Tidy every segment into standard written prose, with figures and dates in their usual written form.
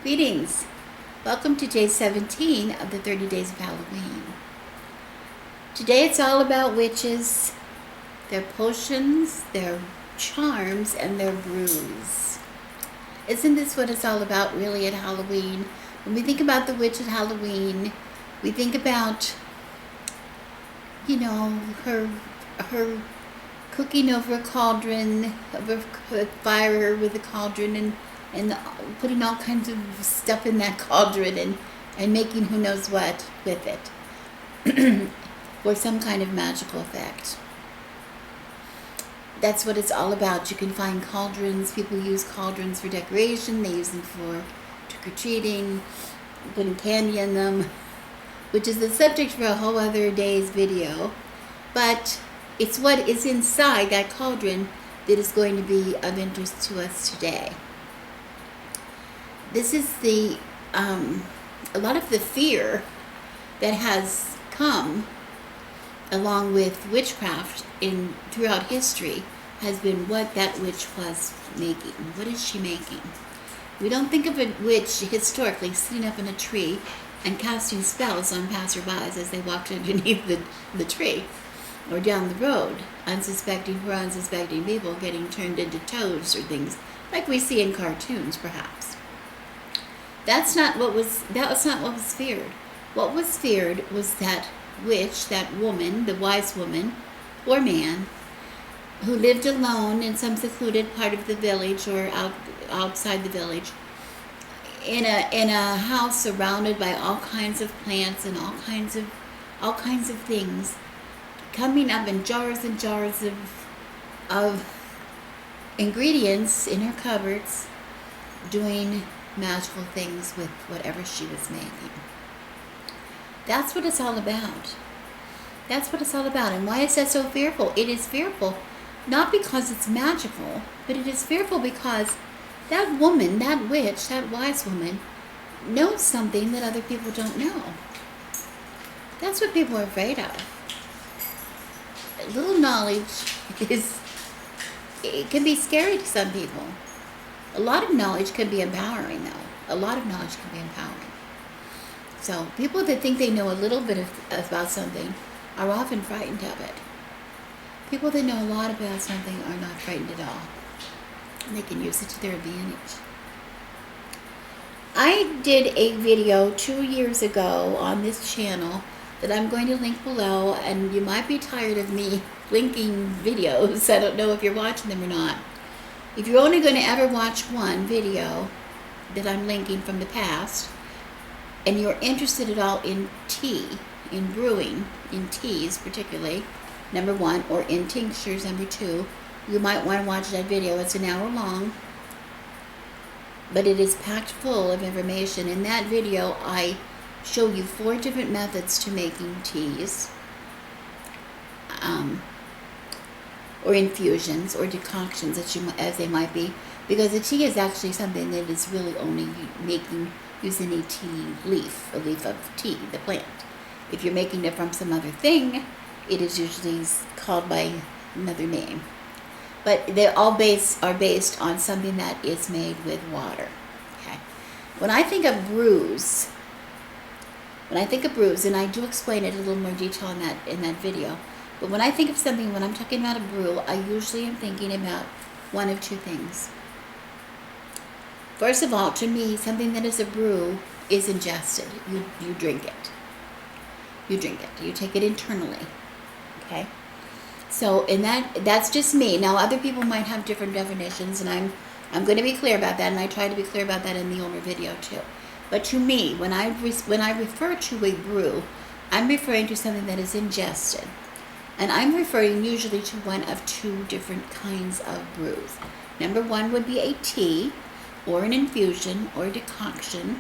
Greetings. Welcome to day 17 of the 30 Days of Halloween. Today it's all about witches, their potions, their charms, and their brews. Isn't this what it's all about really at Halloween? When we think about the witch at Halloween, we think about, her cooking over a cauldron, over a fire with a cauldron, and putting all kinds of stuff in that cauldron and making who knows what with it for some kind of magical effect. That's what it's all about. You can find cauldrons. People use cauldrons for decoration. They use them for trick-or-treating, putting candy in them, which is the subject for a whole other day's video. But it's what is inside that cauldron that is going to be of interest to us today. This is a lot of the fear that has come along with witchcraft throughout history has been what that witch was making. What is she making? We don't think of a witch historically sitting up in a tree and casting spells on passerbys as they walked underneath the tree or down the road, unsuspecting people getting turned into toads or things like we see in cartoons, perhaps. That was not what was feared. What was feared was that witch, that woman, the wise woman or man, who lived alone in some secluded part of the village or outside the village, in a house surrounded by all kinds of plants and all kinds of things, coming up in jars and jars of ingredients in her cupboards, doing magical things with whatever she was making. That's what it's all about. That's what it's all about. And why is that so fearful? It is fearful not because it's magical, but it is fearful because that woman, that witch, that wise woman, knows something that other people don't know. That's what people are afraid of. A little knowledge it can be scary to some people. A lot of knowledge can be empowering, though. A lot of knowledge can be empowering. So people that think they know a little bit about something are often frightened of it. People that know a lot about something are not frightened at all. And they can use it to their advantage. I did a video 2 years ago on this channel that I'm going to link below, and you might be tired of me linking videos. I don't know if you're watching them or not. If you're only going to ever watch one video that I'm linking from the past, and you're interested at all in tea, in brewing, in teas particularly, number one, or in tinctures, number two, you might want to watch that video. It's an hour long, but it is packed full of information. In that video, I show you 4 different methods to making teas, or infusions, or decoctions, as they might be, because a tea is actually something that is really only making using a tea leaf, a leaf of tea, the plant. If you're making it from some other thing, it is usually called by another name. But they all are based on something that is made with water. Okay. When I think of brews, and I do explain it in a little more detail in that video, but when I think of something, when I'm talking about a brew, I usually am thinking about one of two things. First of all, to me, something that is a brew is ingested. You drink it. You drink it. You take it internally. Okay? So, that's just me. Now, other people might have different definitions, and I'm going to be clear about that, and I try to be clear about that in the older video too. But to me, when I refer to a brew, I'm referring to something that is ingested. And I'm referring usually to one of 2 different kinds of brews. Number one would be a tea, or an infusion, or a decoction,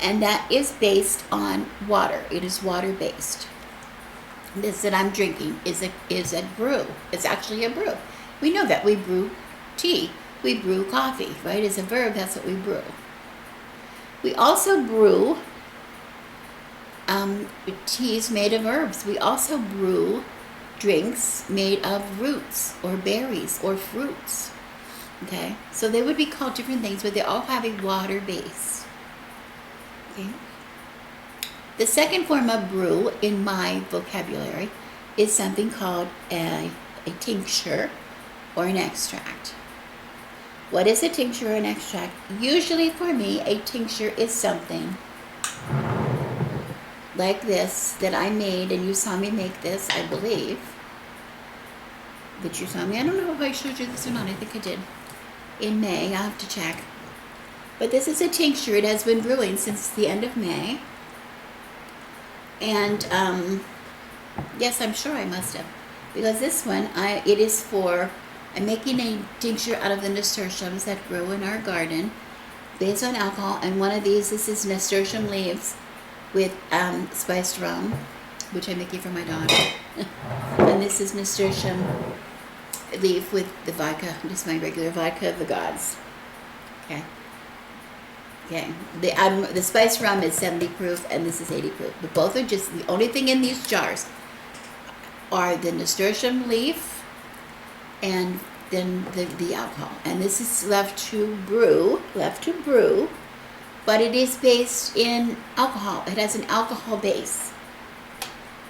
and that is based on water. It is water-based. This that I'm drinking is a brew. It's actually a brew. We know that. We brew tea. We brew coffee, right? As a verb, that's what we brew. We also brew teas made of herbs. We also brew drinks made of roots or berries or fruits. Okay, so they would be called different things, but they all have a water base. Okay. The second form of brew in my vocabulary is something called a tincture or an extract. What is a tincture or an extract? Usually for me, a tincture is something like this that I made, and you saw me make this, I believe. That you saw me. I don't know if I showed you this or not. I think I did. In May, I'll have to check. But this is a tincture. It has been brewing since the end of May. And yes, I'm sure I must have, because this one, it is for, I'm making a tincture out of the nasturtiums that grow in our garden, based on alcohol. And one of these, this is nasturtium leaves with spiced rum, which I'm making for my daughter. And this is nasturtium leaf with the vodka, just my regular vodka of the gods. Okay. Okay, the spiced rum is 70 proof and this is 80 proof. But both are just, the only thing in these jars are the nasturtium leaf and then the alcohol. And this is left to brew, but it is based in alcohol. It has an alcohol base.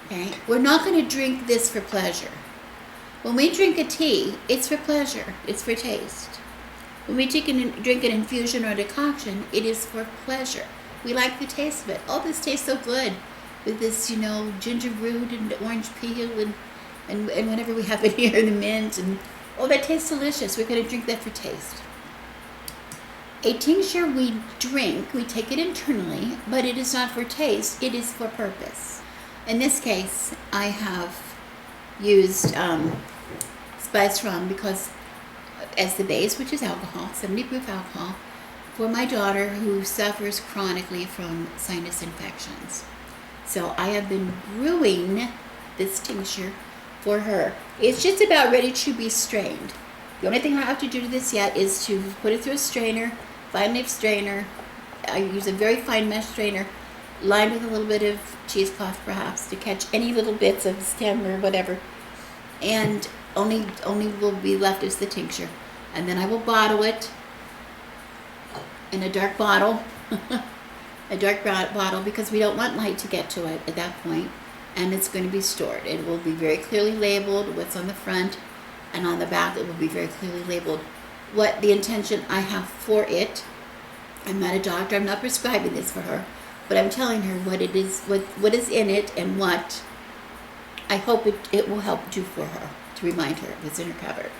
Okay, we're not going to drink this for pleasure. When we drink a tea, it's for pleasure, it's for taste. When we drink an infusion or a decoction, it is for pleasure. We like the taste of it. Oh, this tastes so good with this, ginger root and orange peel and whenever we have it here, the mint, and oh, that tastes delicious. We're going to drink that for taste. A tincture we drink, we take it internally, but it is not for taste, it is for purpose. In this case, I have used spiced rum because as the base, which is alcohol, 70 proof alcohol, for my daughter who suffers chronically from sinus infections. So I have been brewing this tincture for her. It's just about ready to be strained. The only thing I have to do to this yet is to put it through a strainer, fine leaf strainer. I use a very fine mesh strainer, lined with a little bit of cheesecloth perhaps to catch any little bits of stem or whatever. And only will be left is the tincture. And then I will bottle it in a dark bottle, a dark bottle, because we don't want light to get to it at that point. And it's going to be stored. It will be very clearly labeled what's on the front, and on the back it will be very clearly labeled what the intention I have for it. I'm not a doctor, I'm not prescribing this for her, but I'm telling her what it is, what is in it, and what I hope it will help do for her, to remind her what's in her cupboard.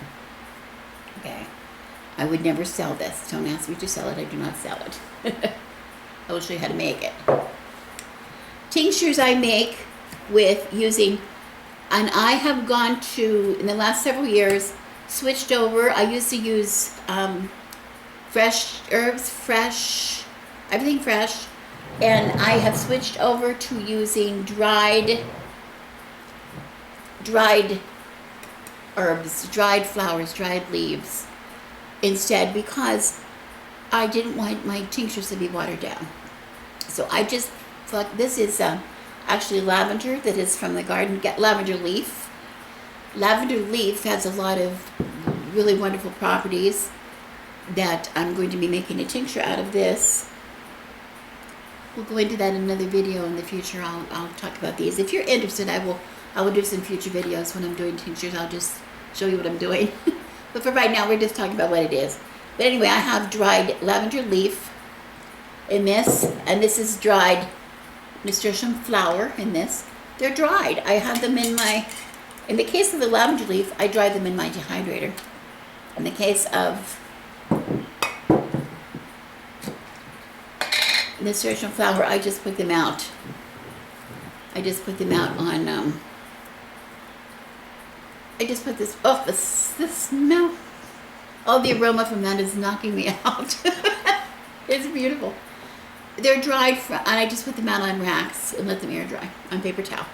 Okay. I would never sell this. Don't ask me to sell it. I do not sell it. I will show you how to make it. Tinctures I make with using, and I have gone to, in the last several years, switched over. I used to use fresh herbs, everything fresh, and I have switched over to using dried herbs, dried flowers, dried leaves instead, because I didn't want my tinctures to be watered down. So I just thought, this is actually lavender that is from the garden. Get lavender leaf. Lavender leaf has a lot of really wonderful properties that I'm going to be making a tincture out of this. We'll go into that in another video in the future. I'll talk about these. If you're interested, I will do some future videos when I'm doing tinctures. I'll just show you what I'm doing. But for right now, we're just talking about what it is. But anyway, I have dried lavender leaf in this, and this is dried nasturtium flower in this. They're dried. I have them in the case of the lavender leaf, I dry them in my dehydrator. In the case of nasturtium flower, I just put them out. I just put them out on, I just put this, oh, the smell. Oh, the aroma from that is knocking me out. It's beautiful. They're dried, and I just put them out on racks and let them air dry on paper towel.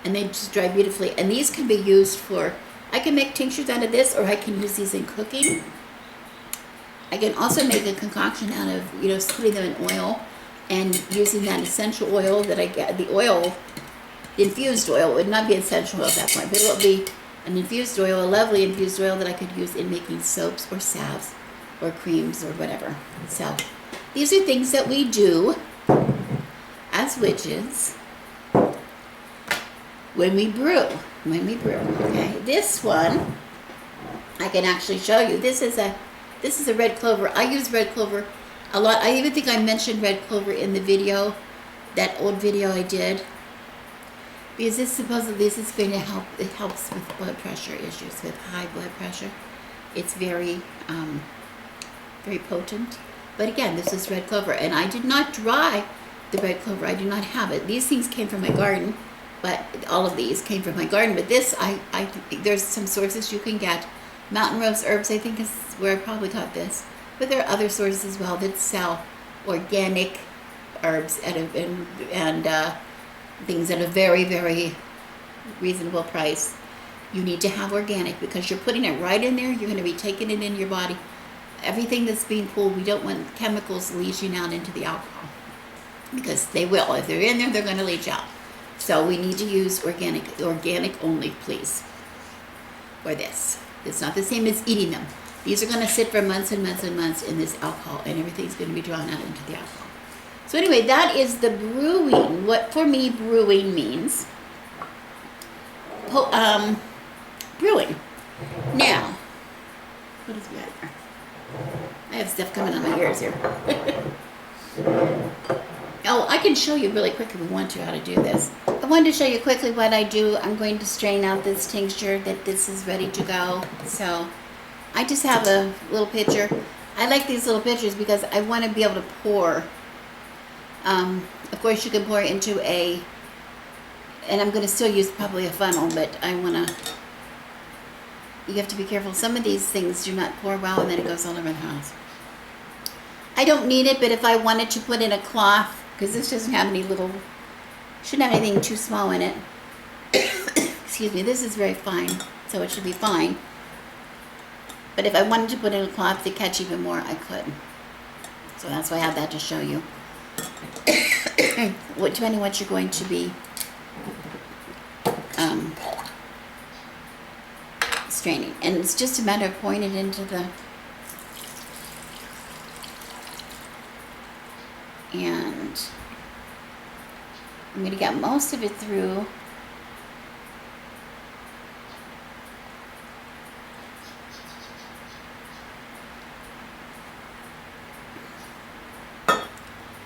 And they just dry beautifully. And these can be used for, I can make tinctures out of this, or I can use these in cooking. I can also make a concoction out of, putting them in oil and using that essential oil that I get, the infused oil would not be essential oil at that point, but it will be an infused oil, a lovely infused oil that I could use in making soaps or salves or creams or whatever. So these are things that we do as witches when we brew. Okay, this one I can actually show you. This is a red clover. I use red clover a lot. I even think I mentioned red clover in the video, that old video I did, because this supposedly is going to help. It helps with blood pressure issues, with high blood pressure. It's very very potent. But again, this is red clover, and I did not dry the red clover. I do not have it. These things came from my garden, but all of these came from my garden. But this, there's some sources you can get. Mountain Rose Herbs, I think, is where I probably got this. But there are other sources as well that sell organic herbs and things at a very, very reasonable price. You need to have organic because you're putting it right in there. You're going to be taking it into your body. Everything that's being pulled, we don't want chemicals leaching out into the alcohol, because they will. If they're in there, they're going to leach out. So we need to use organic only, please. Or this. It's not the same as eating them. These are going to sit for months and months and months in this alcohol, and everything's going to be drawn out into the alcohol. So anyway, that is the brewing. What for me brewing means. Brewing. Now, what is that there? I have stuff coming on my ears here. Oh, I can show you really quick if we want to how to do this. I wanted to show you quickly what I do. I'm going to strain out this tincture that this is ready to go. So I just have a little pitcher. I like these little pitchers because I want to be able to pour. Of course, you can pour into and I'm going to still use probably a funnel, but I want to, you have to be careful. Some of these things do not pour well, and then it goes all over the house. I don't need it, but if I wanted to put in a cloth, because this doesn't have any shouldn't have anything too small in it. Excuse me, this is very fine, so it should be fine. But if I wanted to put in a cloth to catch even more, I could. So that's why I have that to show you. Depending on what you're going to be straining. And it's just a matter of pouring it into the... And I'm going to get most of it through.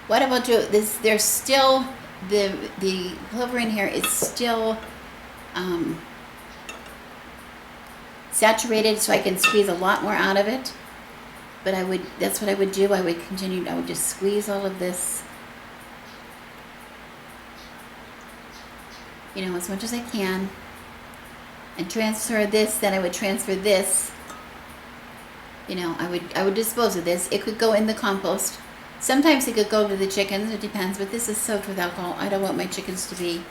What about this? There's still the clover in here is still saturated, so I can squeeze a lot more out of it. But that's what I would do. I would just squeeze all of this, as much as I can, and transfer this. Then I would transfer this. I would dispose of this. It could go in the compost. Sometimes it could go to the chickens. It depends. But this is soaked with alcohol. I don't want my chickens to be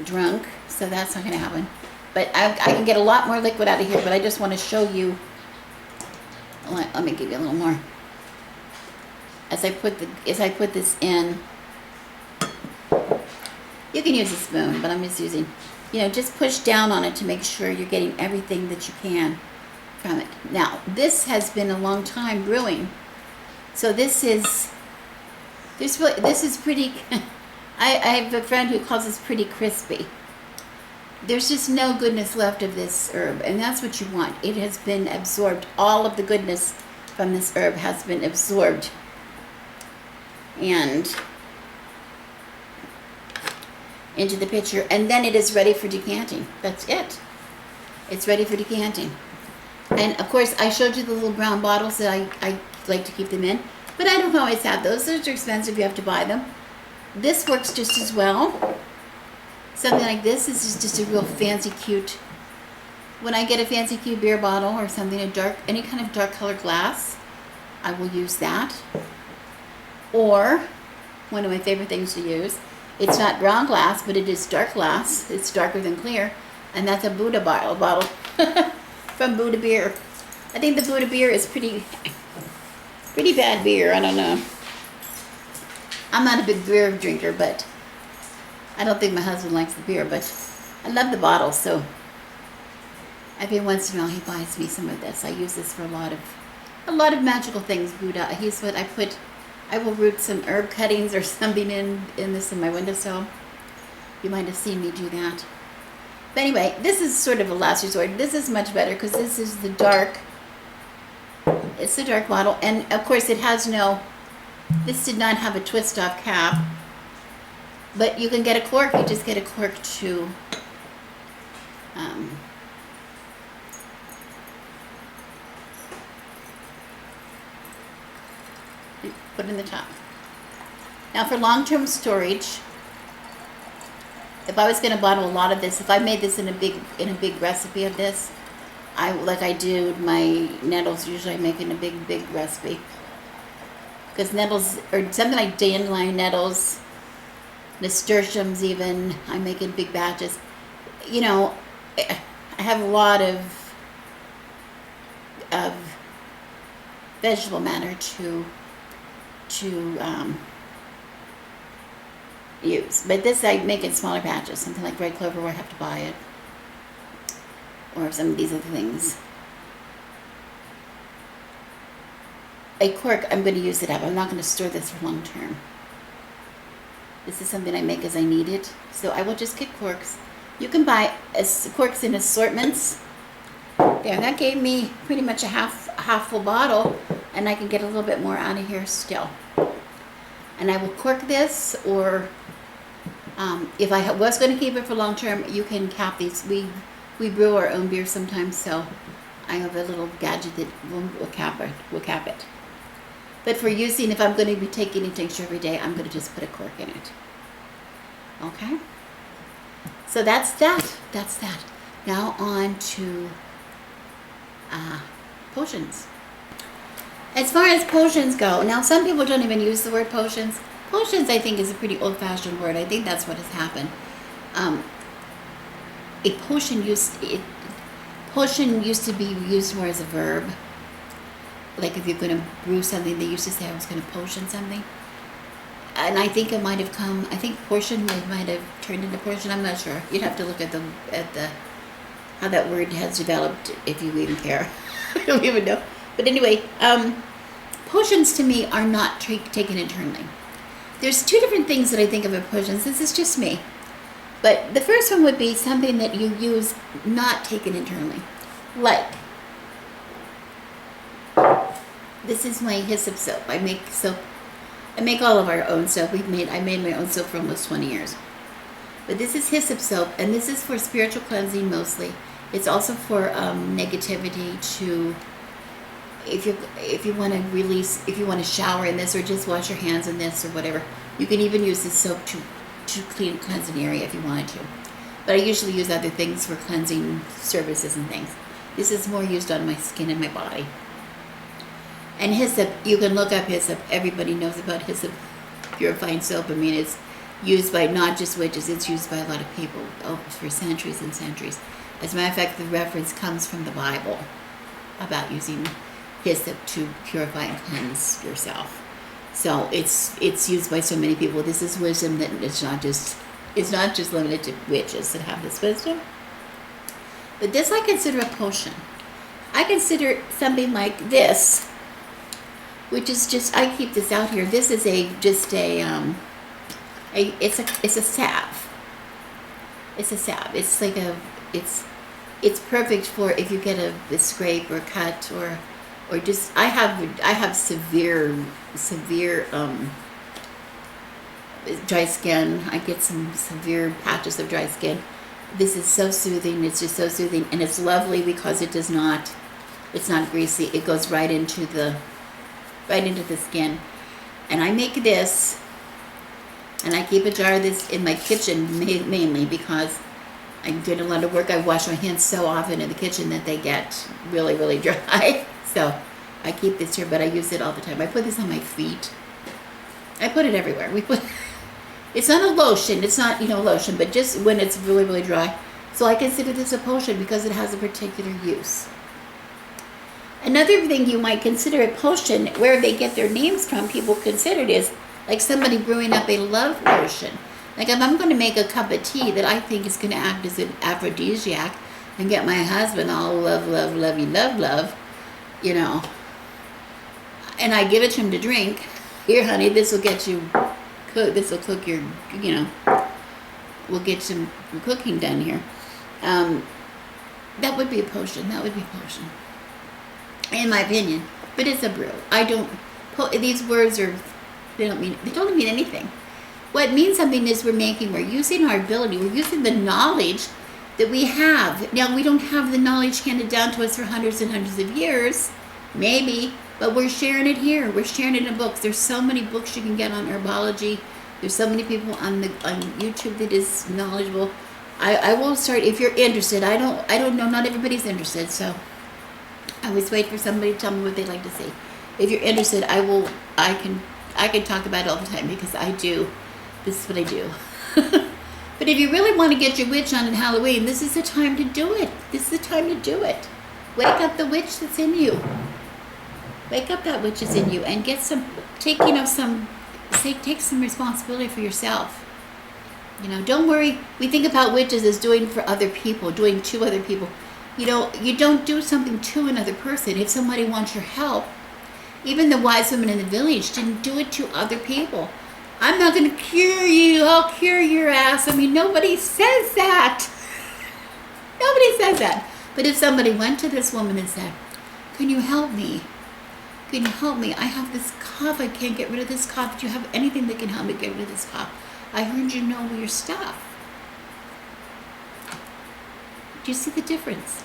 drunk, so that's not going to happen. But I can get a lot more liquid out of here. But I just want to show you. Let me give you a little more. As I put this in, you can use a spoon, but I'm just using, just push down on it to make sure you're getting everything that you can from it. Now, this has been a long time brewing, so this is pretty. I have a friend who calls this pretty crispy. There's just no goodness left of this herb, and that's what you want. It has been absorbed. All of the goodness from this herb has been absorbed. And into the pitcher, and then it is ready for decanting. That's it. It's ready for decanting. And of course, I showed you the little brown bottles that I like to keep them in, but I don't always have those. Those are expensive. You have to buy them. This works just as well. Something like this is just a real fancy, cute. When I get a fancy, cute beer bottle or something, any kind of dark colored glass, I will use that. Or, one of my favorite things to use, it's not brown glass, but it is dark glass. It's darker than clear, and that's a Buddha bottle from Buddha Beer. I think the Buddha Beer is pretty bad beer. I don't know. I'm not a big beer drinker, but I don't think my husband likes the beer, but I love the bottle, so Every once in a while, he buys me some of this. I use this for a lot of magical things. Buddha. He's what I put. I will root some herb cuttings or something in this in my windowsill. You might have seen me do that. But anyway, this is sort of a last resort. This is much better because this is the dark. It's the dark bottle, and of course it has no. This did not have a twist-off cap, but you can get a cork. You just get a cork to. Put in the top. Now for long-term storage, if I was going to bottle a lot of this, if I made this in a big recipe of this, like I do my nettles. Usually I make in a big recipe because nettles or something like dandelion nettles, nasturtiums even. I make in big batches. You know, I have a lot of vegetable matter to use. But this I make in smaller batches, something like red clover where I have to buy it, or some of these other things. A cork, I'm going to use it up. I'm not going to store this for long term. This is something I make as I need it, so I will just get corks. You can buy corks in assortments. There, that gave me pretty much a half full bottle, and I can get a little bit more out of here still. And I will cork this, or if I was going to keep it for long term, you can cap these. We brew our own beer sometimes, so I have a little gadget that will cap it. But for using, if I'm going to be taking a tincture every day, I'm going to just put a cork in it. Okay? So that's that. That's that. Now on to potions. As far as potions go, now some people don't even use the word potions. Potions, I think, is a pretty old-fashioned word. I think that's what has happened. A potion used to be used more as a verb. Like if you're going to brew something, they used to say I was going to potion something. And I think it might have come. I think portion might have turned into portion. I'm not sure. You'd have to look at the how that word has developed, if you even care. I don't even know. But anyway, potions to me are not taken internally. There's two different things that I think of as potions. This is just me. But the first one would be something that you use not taken internally. Like, this is my hyssop soap. I make soap. I make all of our own soap. I made my own soap for almost 20 years. But this is hyssop soap, and this is for spiritual cleansing mostly. It's also for negativity to, if you want to release, if you want to shower in this or just wash your hands in this or whatever. You can even use this soap to cleanse an area if you wanted to. But I usually use other things for cleansing services and things. This is more used on my skin and my body. And hyssop, you can look up hyssop. Everybody knows about hyssop purifying soap. I mean, it's used by not just witches, it's used by a lot of people for centuries and centuries. As a matter of fact, the reference comes from the Bible about using hyssop to purify and cleanse yourself. So it's used by so many people. This is wisdom that it's not just limited to witches that have this wisdom. But this I consider a potion. I consider something like this, which is just, I keep this out here. This is it's a salve. It's a salve. It's like it's perfect for if you get a scrape or cut or just, I have severe dry skin. I get some severe patches of dry skin. This is so soothing. It's just so soothing, and it's lovely because it's not greasy. It goes right into the skin. And I make this, and I keep a jar of this in my kitchen mainly because I'm doing a lot of work. I wash my hands so often in the kitchen that they get really, really dry. So I keep this here, but I use it all the time. I put this on my feet. I put it everywhere. It's not a lotion. It's not, lotion, but just when it's really, really dry. So I consider this a potion because it has a particular use. Another thing you might consider a potion, where they get their names from, people consider it is like somebody brewing up a love potion. Like if I'm going to make a cup of tea that I think is going to act as an aphrodisiac, and get my husband all love, love, lovey, love, love, you know, and I give it to him to drink. Here, honey, this will get you cook. This will cook your, you know, we'll get some cooking done here. That would be a potion. That would be a potion, in my opinion. But it's a brew. I don't. These words are. They don't mean anything. What means something is we're using our ability. We're using the knowledge that we have. Now we don't have the knowledge handed down to us for hundreds and hundreds of years, maybe. But we're sharing it here. We're sharing it in books. There's so many books you can get on herbology. There's so many people on YouTube that is knowledgeable. I will start if you're interested. I don't know. Not everybody's interested, so I always wait for somebody to tell me what they'd like to see. If you're interested, I can talk about it all the time because I do. This is what I do. But if you really want to get your witch on in Halloween, this is the time to do it. This is the time to do it. Wake up the witch that's in you. Wake up that witch that's in you and take some responsibility for yourself. You know, don't worry. We think about witches as doing for other people, doing to other people. You know, you don't do something to another person. If somebody wants your help, even the wise women in the village didn't do it to other people. I'm not going to cure you. I'll cure your ass. I mean, nobody says that. Nobody says that. But if somebody went to this woman and said, can you help me? Can you help me? I have this cough. I can't get rid of this cough. Do you have anything that can help me get rid of this cough? I heard you know your stuff. Do you see the difference?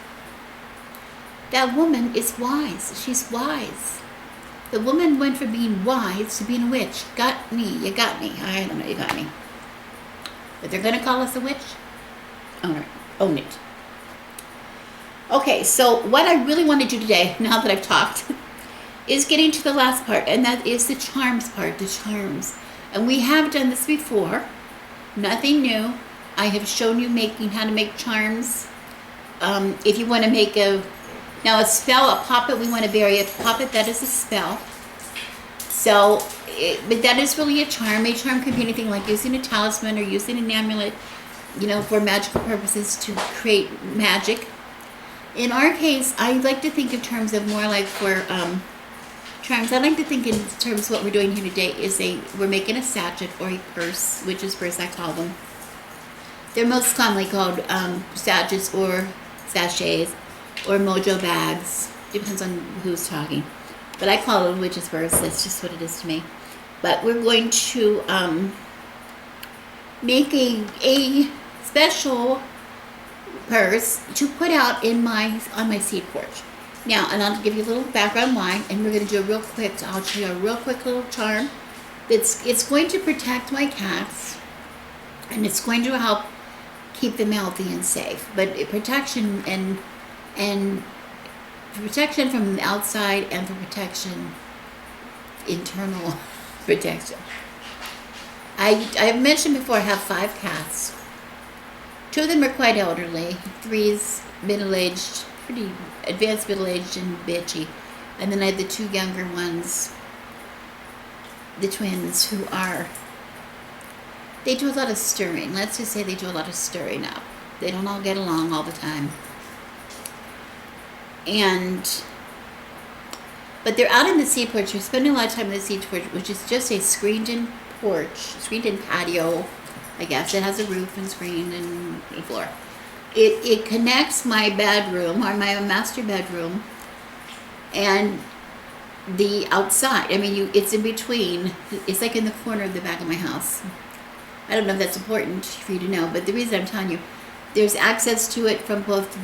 That woman is wise. She's wise. The woman went from being wise to being a witch. Got me. You got me. I don't know. You got me. But they're going to call us a witch? Own it. Okay, so what I really want to do today, now that I've talked, is getting to the last part, and that is the charms part, the charms. And we have done this before. Nothing new. I have shown you how to make charms. If you want to make a spell, a poppet, we want to bury a poppet, that is a spell. So, but that is really a charm. A charm could be anything like using a talisman or using an amulet, you know, for magical purposes to create magic. In our case, I like to think in terms of more like for charms. I like to think in terms of what we're doing here today is we're making a sachet or a purse, witch's purse I call them. They're most commonly called sachets or sachets or mojo bags. Depends on who's talking. But I call it a witch's purse. That's just what it is to me. But we're going to make a special purse to put out on my seed porch. Now, and I'll give you a little background why, and we're going to do I'll show you a real quick little charm. It's going to protect my cats, and it's going to help keep them healthy and safe. But protection and protection from the outside and for protection, internal protection. I've mentioned before I have 5 cats. 2 of them are quite elderly. 3's middle-aged, pretty advanced middle-aged and bitchy. And then I have the 2 younger ones, the twins, who they do a lot of stirring. Let's just say they do a lot of stirring up. They don't all get along all the time. But they're out in the seed porch. We're spending a lot of time in the seed porch, which is just a screened-in patio, I guess. It has a roof and screen and a floor. It connects my bedroom, or my master bedroom, and the outside. I mean, it's in between. It's like in the corner of the back of my house. I don't know if that's important for you to know, but the reason I'm telling you, there's access to it from both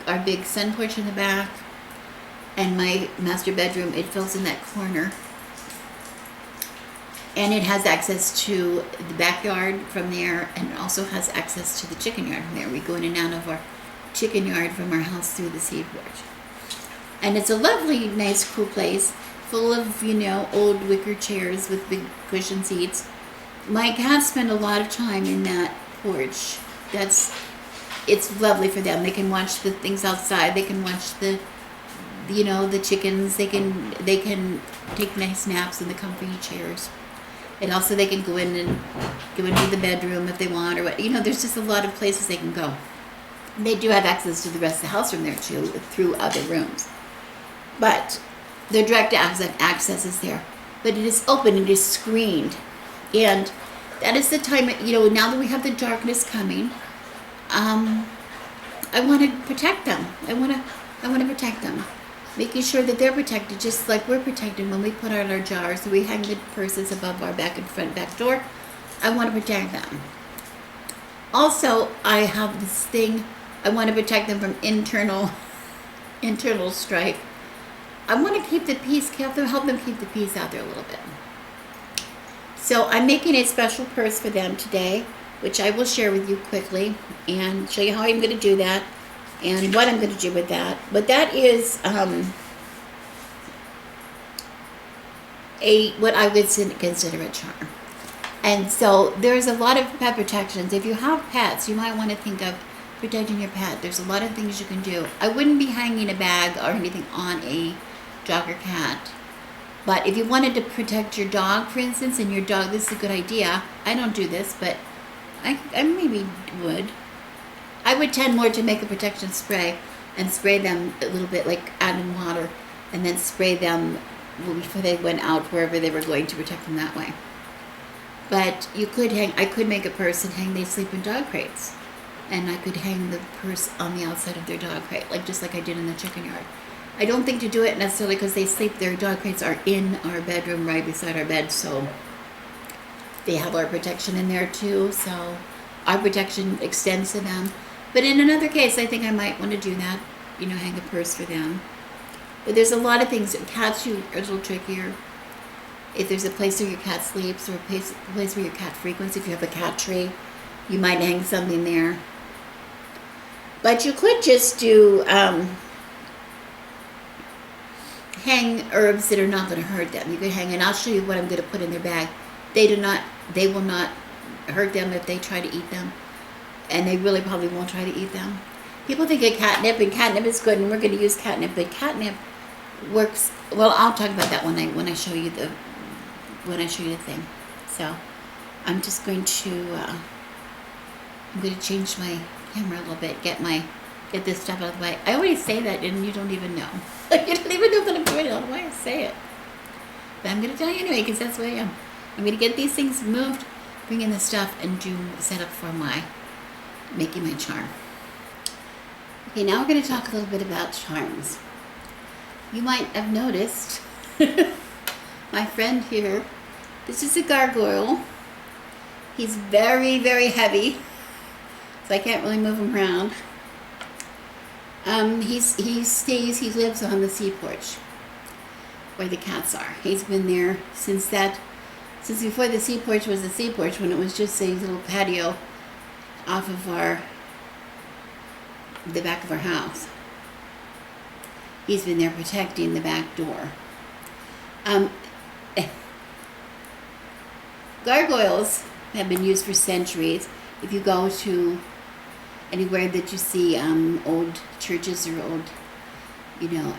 our big sun porch in the back and my master bedroom. It fills in that corner. And it has access to the backyard from there, and it also has access to the chicken yard from there. We go in and out of our chicken yard from our house through the seed porch. And it's a lovely, nice, cool place, full of, old wicker chairs with big cushion seats. My cats spend a lot of time in that porch. It's lovely for them. They can watch the things outside. They can watch the chickens. They can take nice naps in the comfy chairs. And also they can go into the bedroom if they want, or what. There's just a lot of places they can go. They do have access to the rest of the house from there too, through other rooms. But their direct access is there. But it is open, it is screened. And that is the time, now that we have the darkness coming, I want to protect them. I want to protect them. Making sure that they're protected just like we're protected when we put out our jars. So we hang the purses above our back and front back door. I want to protect them. Also, I have this thing, I want to protect them from internal strife. I want to keep the peace, help them keep the peace out there a little bit. So I'm making a special purse for them today, which I will share with you quickly and show you how I'm going to do that and what I'm going to do with that. But that is what I would consider a charm. And so there's a lot of pet protections. If you have pets, you might want to think of protecting your pet. There's a lot of things you can do. I wouldn't be hanging a bag or anything on a dog or cat. But if you wanted to protect your dog, for instance, and your dog, this is a good idea. I don't do this, but I maybe would. I would tend more to make a protection spray and spray them a little bit, like add in water, and then spray them before they went out wherever they were going to protect them that way. But I could make a purse and hang, they sleep in dog crates. And I could hang the purse on the outside of their dog crate, just like I did in the chicken yard. I don't think to do it necessarily because they sleep, their dog crates are in our bedroom right beside our bed, so they have our protection in there too, so our protection extends to them. But in another case, I think I might want to do that, hang a purse for them. But there's a lot of things. Cats are a little trickier. If there's a place where your cat sleeps or a place where your cat frequents, if you have a cat tree, you might hang something there. But you could just do hang herbs that are not going to hurt them. You could hang, and I'll show you what I'm going to put in their bag. They will not hurt them if they try to eat them, and they really probably won't try to eat them. People think of catnip, and catnip is good, and we're going to use catnip, but catnip works well. I'll talk about that when I show you the thing. So I'm just going to change my camera a little bit, get this stuff out of the way. I always say that, and you don't even know. You don't even know that I'm doing it. I don't know why I say it. But I'm going to tell you anyway, because that's who I am. I'm going to get these things moved, bring in the stuff, and set up for making my charm. Okay, now we're going to talk a little bit about charms. You might have noticed my friend here. This is a gargoyle. He's very, very heavy, so I can't really move him around. He lives on the sea porch where the cats are. He's been there since before the sea porch was the sea porch, when it was just a little patio off of the back of our house. He's been there protecting the back door. Gargoyles have been used for centuries. If you go to anywhere that you see old churches or old,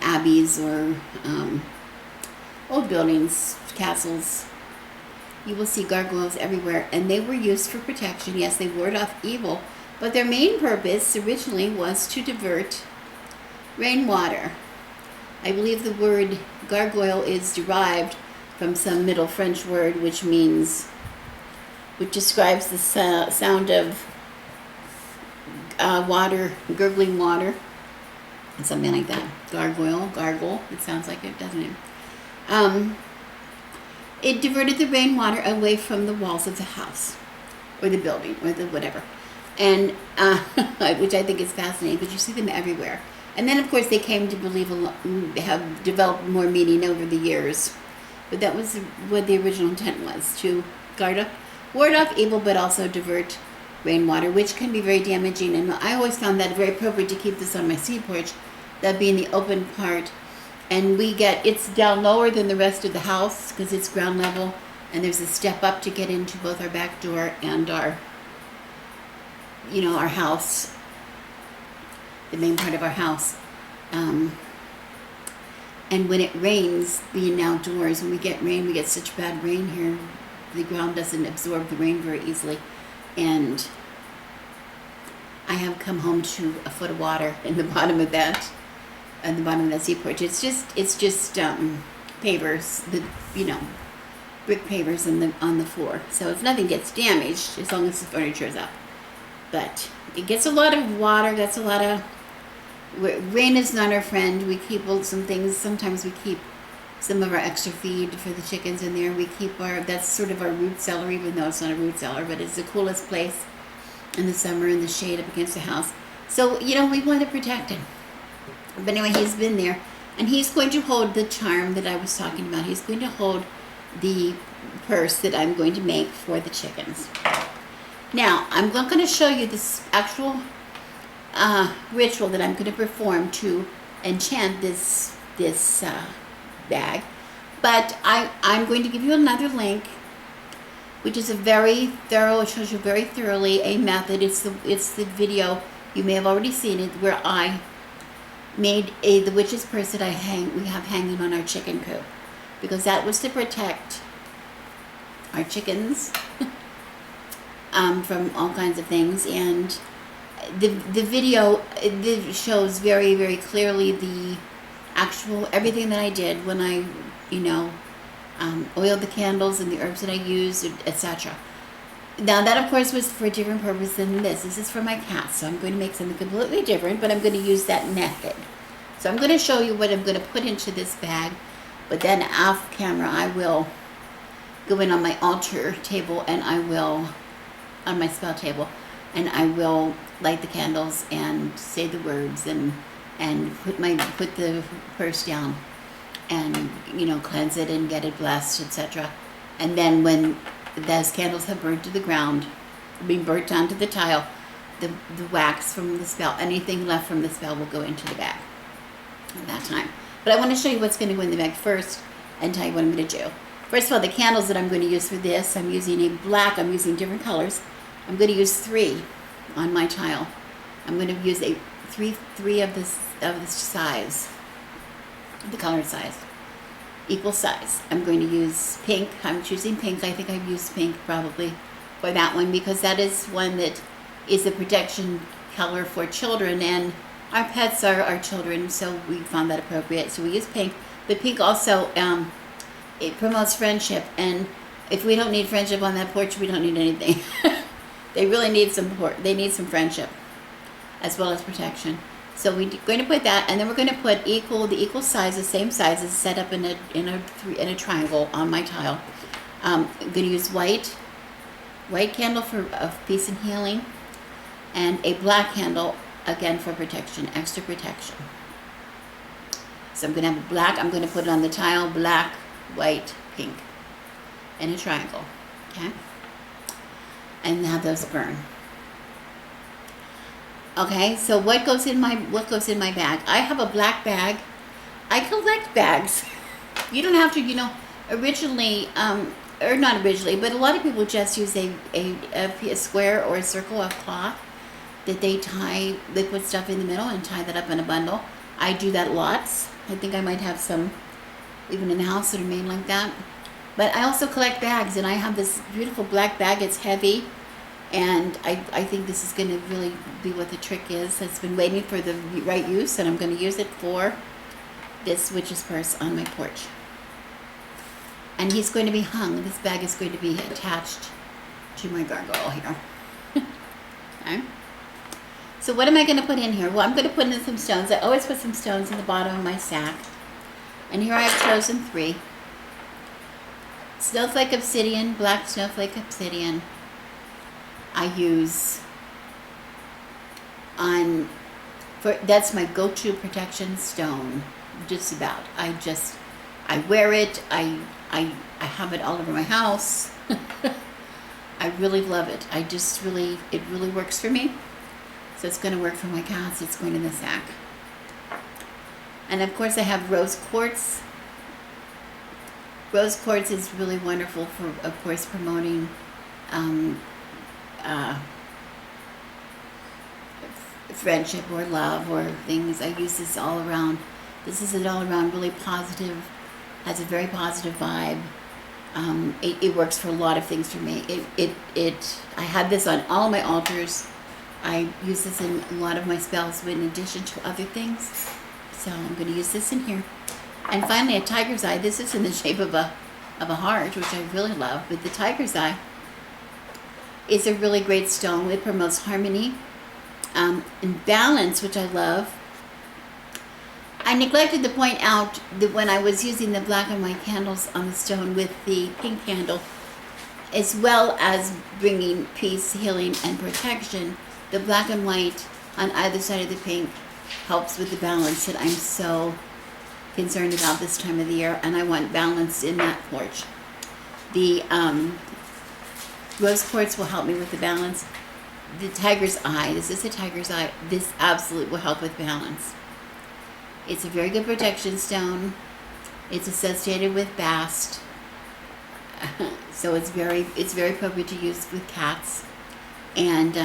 abbeys or old buildings, castles, you will see gargoyles everywhere, and they were used for protection. Yes, they ward off evil, but their main purpose originally was to divert rainwater. I believe the word gargoyle is derived from some Middle French word which describes the sound of water, gurgling water, and something like that. Gargle, it sounds like it, doesn't it? It diverted the rainwater away from the walls of the house, or the building, or the whatever, and which I think is fascinating, but you see them everywhere. And then, of course, they came to have developed more meaning over the years. But that was what the original intent was, to ward off evil, but also divert rainwater, which can be very damaging. And I always found that very appropriate to keep this on my sea porch, that being the open part. And it's down lower than the rest of the house because it's ground level, and there's a step up to get into both our back door and our house, the main part of our house. And when it rains, being outdoors, when we get rain, we get such bad rain here, the ground doesn't absorb the rain very easily. And I have come home to a foot of water in the bottom of that, at the bottom of that sea porch. It's just pavers, brick pavers on the floor. So if nothing gets damaged, as long as the furniture is up. But it gets a lot of water. That's a lot of rain is not our friend. We keep some things. Sometimes we keep some of our extra feed for the chickens in there. We keep that's sort of our root cellar, even though it's not a root cellar, but it's the coolest place in the summer in the shade up against the house. So, we want to protect him. But anyway, he's been there, and he's going to hold the charm that I was talking about. He's going to hold the purse that I'm going to make for the chickens. Now, I'm not going to show you this actual ritual that I'm going to perform to enchant this bag, but I'm going to give you another link, which is a very thorough. It shows you very thoroughly a method. It's the video, you may have already seen it, where I made the witch's purse that we have hanging on our chicken coop, because that was to protect our chickens from all kinds of things. And the video shows very, very clearly the actual everything that I did when I oiled the candles and the herbs that I used, etc. Now that of course was for a different purpose than this. This is for my cats, so I'm going to make something completely different, but I'm going to use that method. So I'm going to show you what I'm going to put into this bag, but then off camera I will go in on my altar table, and I will on my spell table, and I will light the candles and say the words and put the purse down and cleanse it and get it blessed, etc. And then when those candles have burned to the ground, being burnt onto the tile, the wax from the spell, anything left from the spell, will go into the bag at that time. But I want to show you what's going to go in the bag first and tell you what I'm going to do. First of all, the candles that I'm going to use for this, I'm using a black. I'm using different colors. I'm going to use 3 on my tile. I'm going to use three of this size, the color size, equal size. I'm going to use pink. I'm choosing pink. I think I've used pink probably for that one, because that is one that is a protection color for children, and our pets are our children, so we found that appropriate. So we use pink. But pink also it promotes friendship, and if we don't need friendship on that porch, we don't need anything. They really need some support. They need some friendship as well as protection. So we're going to put that, and then we're going to put the equal size, the same sizes, set up in a triangle on my tile. I'm going to use white candle for peace and healing, and a black candle again for protection, extra protection. So I'm going to have black. I'm going to put it on the tile, black, white, pink, in a triangle. Okay, and have those burn. Okay, so what goes in my bag? I have a black bag. I collect bags. You don't have to, originally, or not originally, but a lot of people just use a square or a circle of cloth that they put stuff in the middle and tie that up in a bundle. I do that lots. I think I might have some even in the house that are made like that. But I also collect bags, and I have this beautiful black bag. It's heavy. And I think this is going to really be what the trick is. It's been waiting for the right use, and I'm going to use it for this witch's purse on my porch. And he's going to be hung. This bag is going to be attached to my gargoyle here. Okay. So what am I going to put in here? Well, I'm going to put in some stones. I always put some stones in the bottom of my sack. And here I have chosen 3. Snowflake obsidian, black snowflake obsidian. I use that's my go-to protection stone, just about. I wear it. I have it all over my house. I really love it. It really works for me. So it's going to work for my cats. It's going in the sack. And of course I have rose quartz. Rose quartz is really wonderful for, of course, promoting friendship or love or things. I use this all around. This is an all around really positive, has a very positive vibe. It works for a lot of things for me. I had this on all my altars I use this in a lot of my spells in addition to other things. So I'm going to use this in here. And finally, a tiger's eye. This is in the shape of a heart, which I really love. But the tiger's eye is a really great stone. It promotes harmony and balance, which I love. I neglected to point out that when I was using the black and white candles on the stone with the pink candle, as well as bringing peace, healing, and protection, the black and white on either side of the pink helps with the balance that I'm so concerned about this time of the year, and I want balance in that porch. The rose quartz will help me with the balance. The tiger's eye, this is a tiger's eye, this absolutely will help with balance. It's a very good protection stone. It's associated with bast. So it's very appropriate to use with cats. And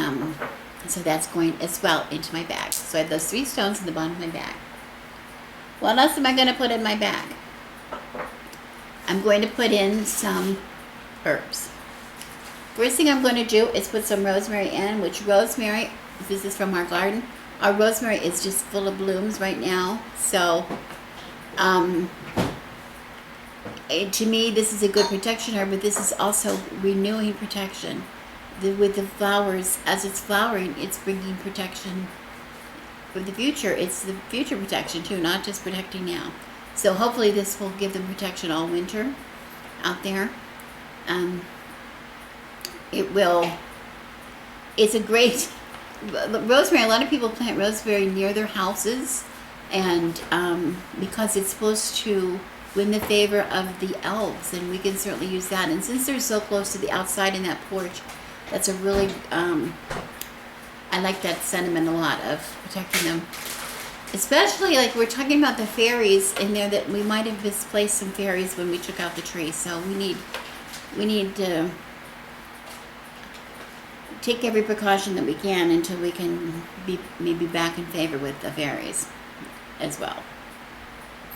so that's going as well into my bag. So I have those 3 stones in the bottom of my bag. What else am I going to put in my bag? I'm going to put in some herbs. First thing I'm going to do is put some rosemary in, which rosemary, this is from our garden. Our rosemary is just full of blooms right now. So to me, this is a good protection herb, but this is also renewing protection. With the flowers, as it's flowering, it's bringing protection for the future. It's the future protection too, not just protecting now. So hopefully this will give them protection all winter out there. It will. It's a great rosemary. A lot of people plant rosemary near their houses, and because it's supposed to win the favor of the elves, and we can certainly use that. And since they're so close to the outside in that porch, that's a really I like that sentiment a lot of protecting them. Especially like we're talking about the fairies in there, that we might have misplaced some fairies when we took out the tree. So we need to take every precaution that we can until we can be maybe back in favor with the fairies as well.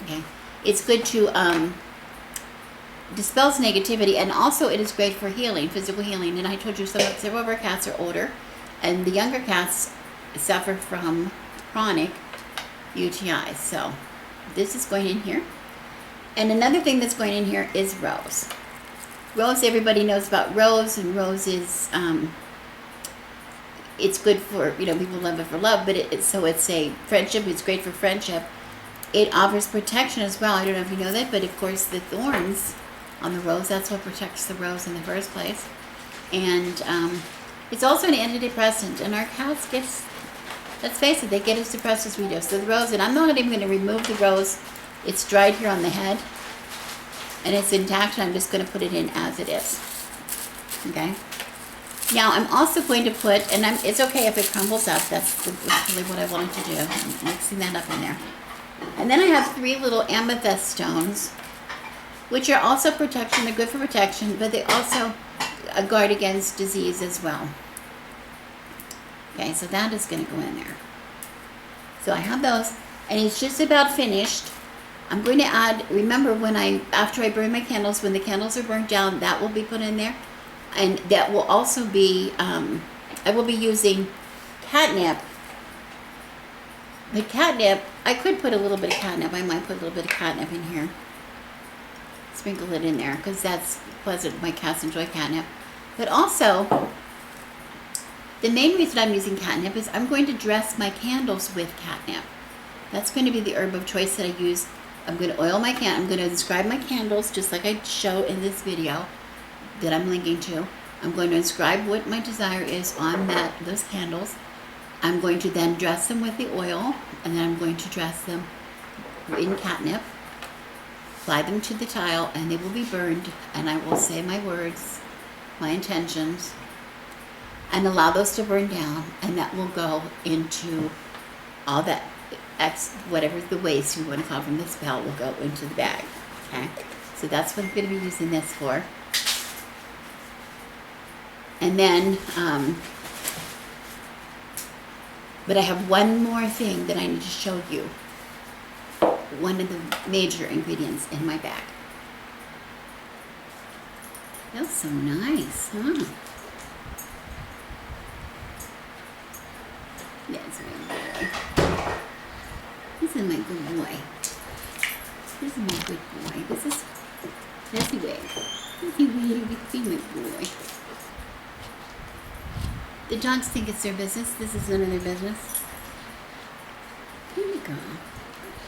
Okay, it's good to dispels negativity, and also it is great for healing, physical healing. And I told you several of our cats are older, and the younger cats suffer from chronic UTIs. So this is going in here. And another thing that's going in here is rose. Rose, everybody knows about rose, and rose is it's good for, people love it for love, but so it's a friendship. It's great for friendship. It offers protection as well. I don't know if you know that, but of course the thorns on the rose, that's what protects the rose in the first place. And it's also an antidepressant, and our cats let's face it, they get as depressed as we do. So the rose, and I'm not even going to remove the rose. It's dried here on the head, and it's intact, and I'm just going to put it in as it is. Okay? Now I'm also going to put, and it's okay if it crumbles up, that's really what I wanted to do. I'm mixing that up in there. And then I have 3 little amethyst stones, which are also protection. They're good for protection, but they also guard against disease as well. Okay, so that is going to go in there. So I have those, and it's just about finished. I'm going to add, remember after I burn my candles, when the candles are burnt down, that will be put in there. And that will also be, I will be using catnip. The catnip, I could put a little bit of catnip. I might put a little bit of catnip in here. Sprinkle it in there, because that's pleasant. My cats enjoy catnip. But also, the main reason I'm using catnip is I'm going to dress my candles with catnip. That's going to be the herb of choice that I use. I'm going to oil my I'm going to inscribe my candles, just like I show in this video that I'm linking to. I'm going to inscribe what my desire is on those candles. I'm going to then dress them with the oil, and then I'm going to dress them in catnip, apply them to the tile, and they will be burned, and I will say my words, my intentions, and allow those to burn down, and that will go into all that whatever the waste you want to call from the spell will go into the bag. Okay, so that's what I'm going to be using this for. And then, but I have one more thing that I need to show you. One of the major ingredients in my bag. Feels so nice, huh? This is my good boy. This is my good boy. This is Fezziwig. Fezziwig, be my boy. The dogs think it's their business. This is none of their business. Here we go.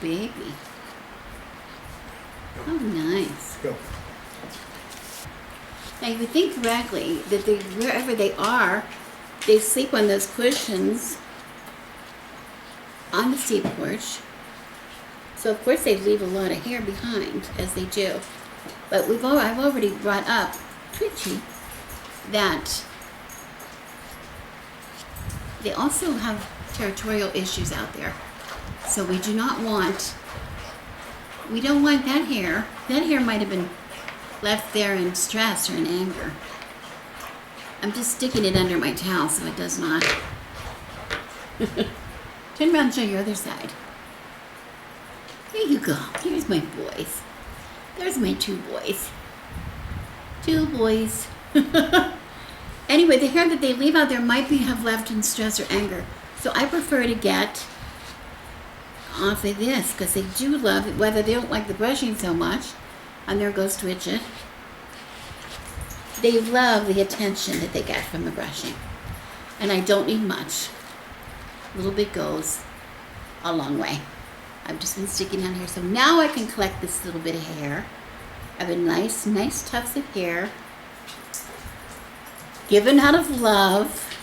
Baby. Oh, nice. Go. Now, you would think correctly that they, wherever they are, they sleep on those cushions on the seat porch. So, of course, they leave a lot of hair behind, as they do. But I've already brought up, Twitchy, that they also have territorial issues out there. So we don't want that hair. That hair might have been left there in stress or in anger. I'm just sticking it under my towel so it does not. Turn around and show your other side. There you go. Here's my boys. There's my two boys. Two boys. Anyway, the hair that they leave out there might have left in stress or anger. So I prefer to get off of this because they do love it, whether they don't like the brushing so much. And there goes Twitchit. They love the attention that they get from the brushing. And I don't need much. A little bit goes a long way. I've just been sticking down here. So now I can collect this little bit of hair. I have a nice tufts of hair. Given out of love.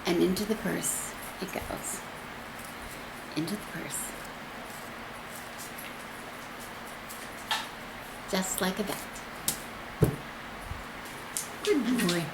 And into the purse it goes. Into the purse. Just like that. Good boy.